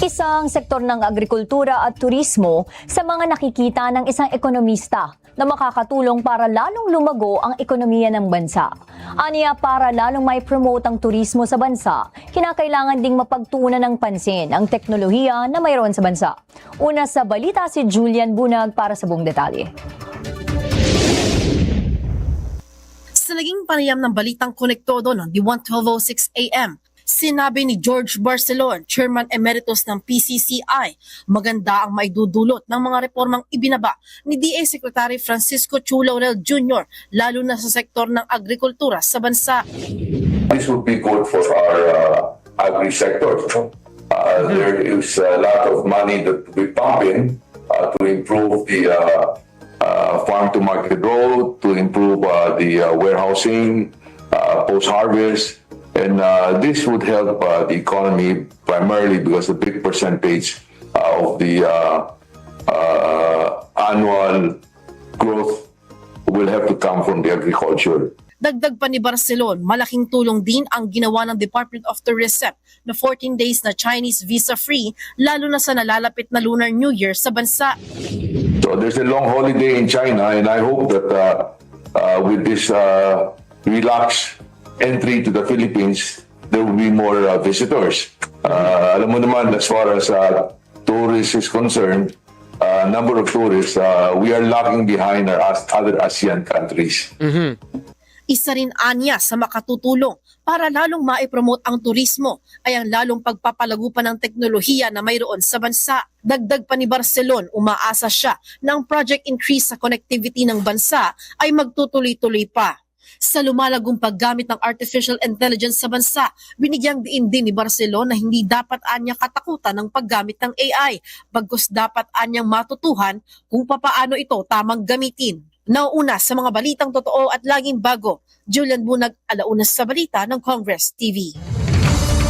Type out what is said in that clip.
Isang sektor ng agrikultura at turismo sa mga nakikita ng isang ekonomista na makakatulong para lalong lumago ang ekonomiya ng bansa. Aniya, para lalong may promote ang turismo sa bansa, kinakailangan ding mapagtuunan ng pansin ang teknolohiya na mayroon sa bansa. Una sa balita si Julian Bunag para sa buong detalye. Sa naging panayam ng Balitang Konektodo noong 1:12:06 a.m., sinabi ni George Barcelon, Chairman Emeritus ng PCCI, maganda ang maidudulot ng mga reformang ibinaba ni DA Secretary Francisco Chu Laurel Jr., lalo na sa sektor ng agrikultura sa bansa. This would be good for our agri-sector. There is a lot of money that we pump in to improve the farm-to-market road, to improve the warehousing, post-harvest, and this would help the economy primarily because a big percentage of the annual growth will have to come from the agriculture. Dagdag pa ni Barcelon, malaking tulong din ang ginawa ng Department of Tourism na 14 days na Chinese visa-free, lalo na sa nalalapit na Lunar New Year sa bansa. So there's a long holiday in China, and I hope that with this relaxed entry to the Philippines, there will be more visitors. Alam mo naman, as far as tourists is concerned, number of tourists, we are lagging behind our other ASEAN countries. Isa rin anya sa makatutulong para lalong maipromote ang turismo ay ang lalong pagpapalago pa ng teknolohiya na mayroon sa bansa. Dagdag pa ni Barcelon, umaasa siya na ang project increase sa connectivity ng bansa ay magtutuloy-tuloy pa. Sa lumalagong paggamit ng artificial intelligence sa bansa, binigyang diin din ni Barcelon na hindi dapat anya katakutan ng paggamit ng AI, bagkus dapat anyang matutuhan kung papaano ito tamang gamitin. Nauuna sa mga balitang totoo at laging bago, Julian Bunag, Alauna sa Balita ng Congress TV.